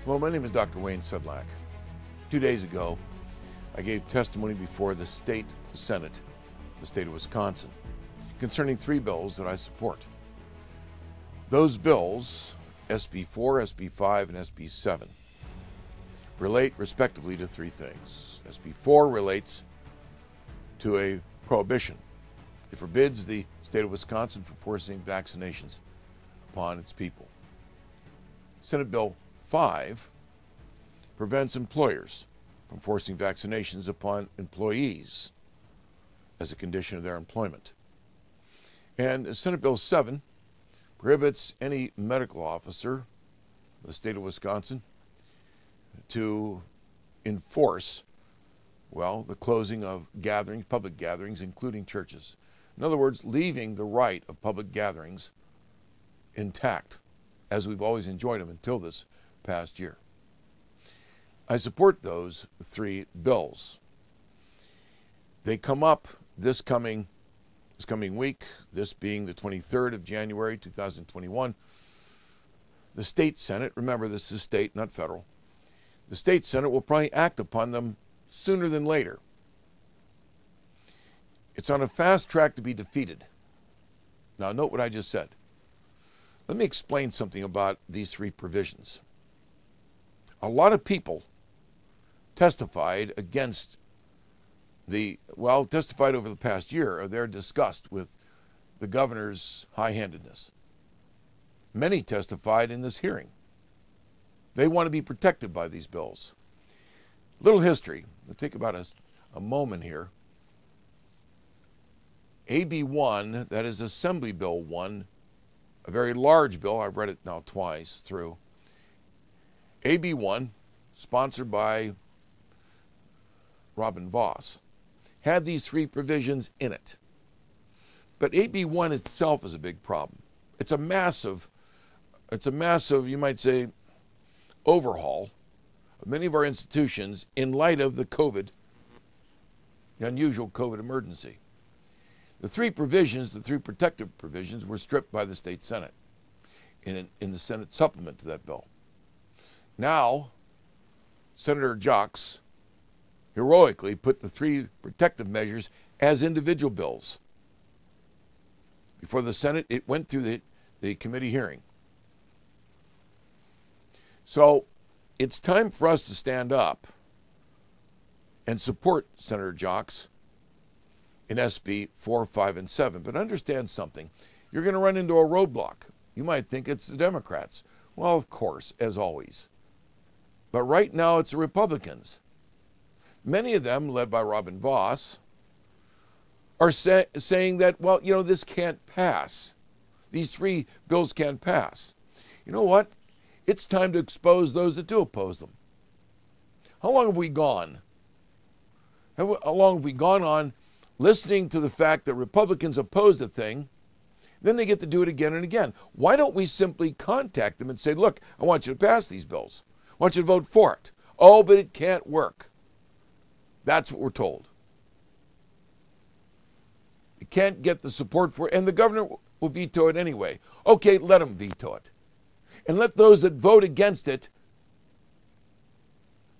Hello, my name is Dr. Wayne Sedlak. 2 days ago, I gave testimony before the state Senate, the state of Wisconsin, concerning 3 bills that I support. Those bills, SB4, SB5, and SB7, relate respectively to 3 things. SB4 relates to a prohibition. It forbids the state of Wisconsin from forcing vaccinations upon its people. Senate Bill 5 prevents employers from forcing vaccinations upon employees as a condition of their employment. And Senate Bill 7 prohibits any medical officer of the state of Wisconsin to enforce, the closing of gatherings, public gatherings, including churches. In other words, leaving the right of public gatherings intact, as we've always enjoyed them until this past year. I support those 3 bills. They come up this coming week, this being the 23rd of January, 2021. The state Senate, remember this is state, not federal, the state Senate will probably act upon them sooner than later. It's on a fast track to be defeated. Now note what I just said. Let me explain something about these 3 provisions. A lot of people testified against testified over the past year of their disgust with the governor's high-handedness. Many testified in this hearing. They want to be protected by these bills. Little history. We'll take about a moment here. AB1, that is Assembly Bill 1, a very large bill. I've read it now twice through. AB1, sponsored by Robin Vos, had these 3 provisions in it. But AB1 itself is a big problem. It's a massive, you might say, overhaul of many of our institutions in light of the unusual COVID emergency. The 3 provisions, the 3 protective provisions, were stripped by the state Senate in the Senate supplement to that bill. Now, Senator Jocks heroically put the 3 protective measures as individual bills. Before the Senate, it went through the committee hearing. So it's time for us to stand up and support Senator Jocks in SB 4, 5, and 7. But understand something. You're going to run into a roadblock. You might think it's the Democrats. Well, of course, as always. But right now it's the Republicans. Many of them, led by Robin Vos, are saying that, this can't pass. These 3 bills can't pass. You know what? It's time to expose those that do oppose them. How long have we gone? How long have we gone on listening to the fact that Republicans oppose a thing, then they get to do it again and again? Why don't we simply contact them and say, look, I want you to pass these bills. I want you to vote for it. Oh, but it can't work. That's what we're told. You can't get the support for it, and the governor will veto it anyway. Okay, let him veto it. And let those that vote against it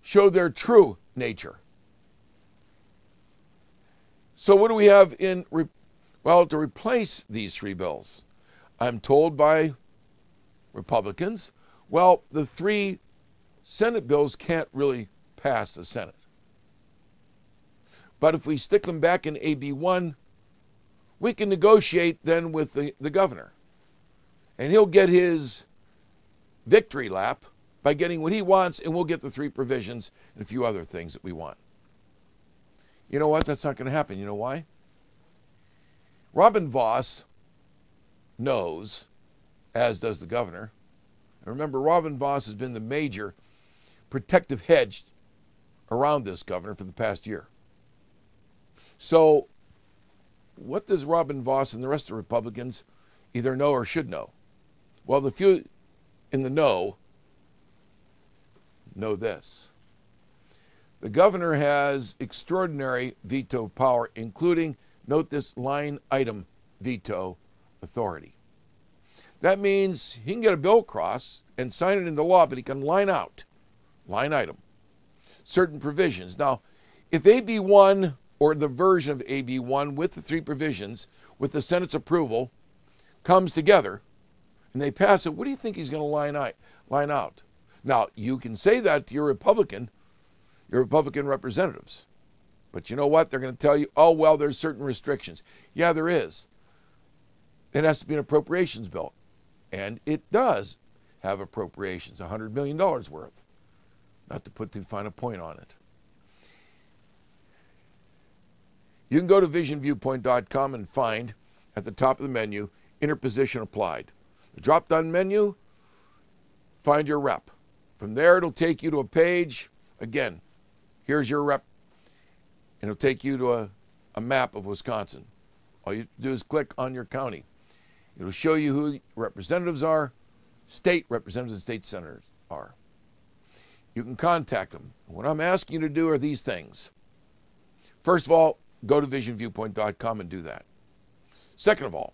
show their true nature. So what do we have to replace these 3 bills? I'm told by Republicans, the 3 Senate bills can't really pass the Senate. But if we stick them back in AB1, we can negotiate then with the governor. And he'll get his victory lap by getting what he wants, and we'll get the 3 provisions and a few other things that we want. You know what? That's not going to happen. You know why? Robin Vos knows, as does the governor. And remember, Robin Vos has been the major protective hedge around this governor for the past year. So what does Robin Vos and the rest of the Republicans either know or should know? Well, the few in the know this. The governor has extraordinary veto power, including, note this, line item veto authority. That means he can get a bill across and sign it into law, but he can line out line item, certain provisions. Now, if AB1 or the version of AB1 with the 3 provisions, with the Senate's approval, comes together and they pass it, what do you think he's going to line out? Now, you can say that to your Republican representatives. But you know what? They're going to tell you, oh, well, there's certain restrictions. Yeah, there is. It has to be an appropriations bill. And it does have appropriations, $100 million worth. Not to put too fine a point on it. You can go to visionviewpoint.com and find at the top of the menu, interposition applied. The drop-down menu, find your rep. From there, it'll take you to a page. Again, here's your rep. And it'll take you to a map of Wisconsin. All you do is click on your county. It'll show you who representatives are, state representatives and state senators are. You can contact them. What I'm asking you to do are these things. First of all, go to visionviewpoint.com and do that. Second of all,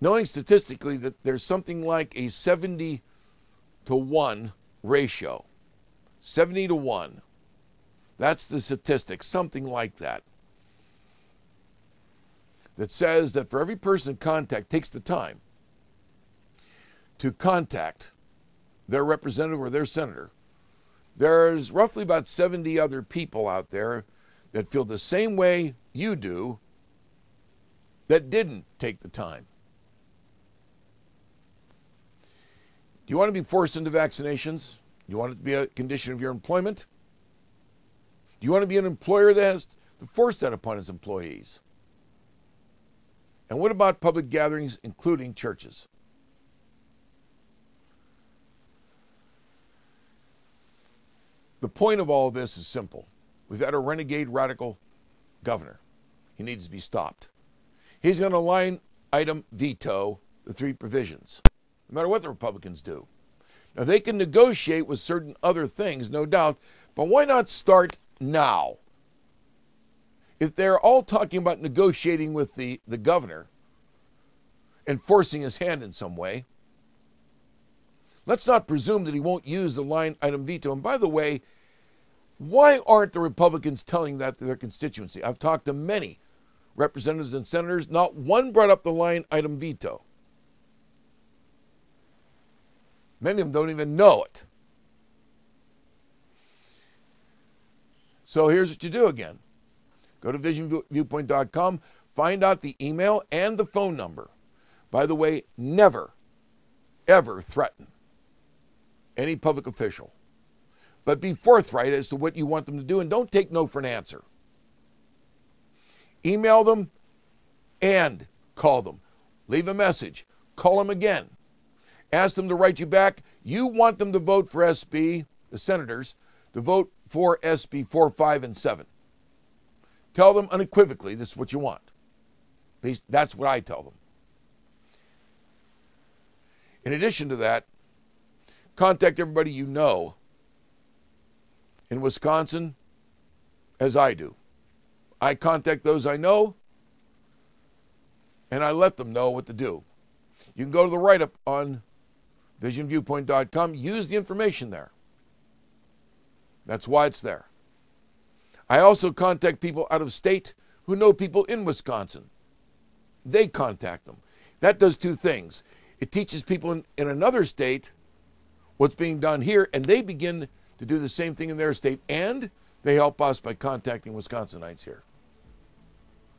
knowing statistically that there's something like a 70 to 1 ratio. 70 to 1. That's the statistic, something like that. That says that for every person in contact takes the time to contact their representative or their senator, there's roughly about 70 other people out there that feel the same way you do that didn't take the time. Do you want to be forced into vaccinations? Do you want it to be a condition of your employment? Do you want to be an employer that has to force that upon its employees? And what about public gatherings, including churches? The point of all of this is simple. We've had a renegade radical governor. He needs to be stopped. He's going to line item veto the 3 provisions, no matter what the Republicans do. Now, they can negotiate with certain other things, no doubt, but why not start now? If they're all talking about negotiating with the governor and forcing his hand in some way, let's not presume that he won't use the line item veto. And by the way, why aren't the Republicans telling that to their constituency? I've talked to many representatives and senators. Not one brought up the line item veto. Many of them don't even know it. So here's what you do again. Go to visionviewpoint.com, find out the email and the phone number. By the way, never, ever threaten any public official. But be forthright as to what you want them to do, and don't take no for an answer. Email them and call them. Leave a message. Call them again. Ask them to write you back. You want them to vote for SB, the senators, to vote for SB4, 5, and 7. Tell them unequivocally this is what you want. At least that's what I tell them. In addition to that, contact everybody you know in Wisconsin as I do. I contact those I know, and I let them know what to do. You can go to the write-up on visionviewpoint.com. Use the information there. That's why it's there. I also contact people out of state who know people in Wisconsin. They contact them. That does 2 things. It teaches people in another state what's being done here, and they begin to do the same thing in their state, and they help us by contacting Wisconsinites here.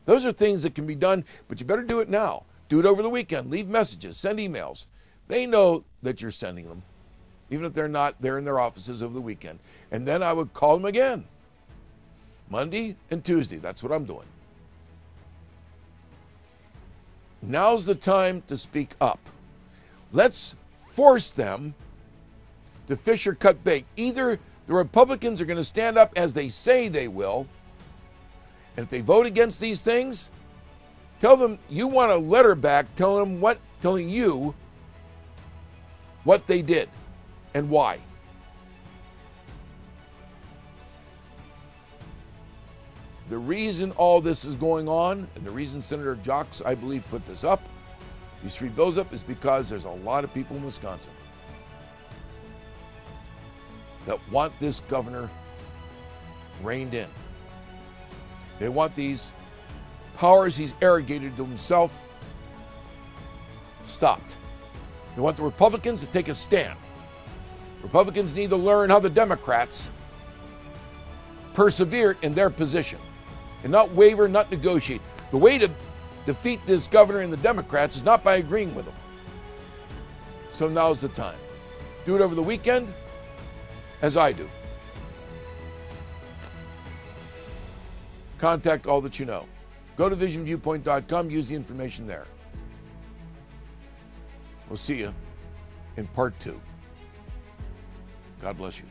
Those are things that can be done, but you better do it now. Do it over the weekend. Leave messages. Send emails. They know that you're sending them, even if they're not there in their offices over the weekend. And then I would call them again. Monday and Tuesday. That's what I'm doing. Now's the time to speak up. Let's force them to fish or cut bait. Either the Republicans are going to stand up as they say they will, and if they vote against these things, tell them you want a letter back telling you what they did and why. The reason all this is going on, and the reason Senator Jocks, I believe, put this up, these 3 bills up, is because there's a lot of people in Wisconsin that want this governor reined in. They want these powers he's arrogated to himself stopped. They want the Republicans to take a stand. Republicans need to learn how the Democrats persevered in their position and not waver, not negotiate. The way to defeat this governor and the Democrats is not by agreeing with them. So now's the time. Do it over the weekend, as I do. Contact all that you know. Go to visionviewpoint.com, use the information there. We'll see you in part 2. God bless you.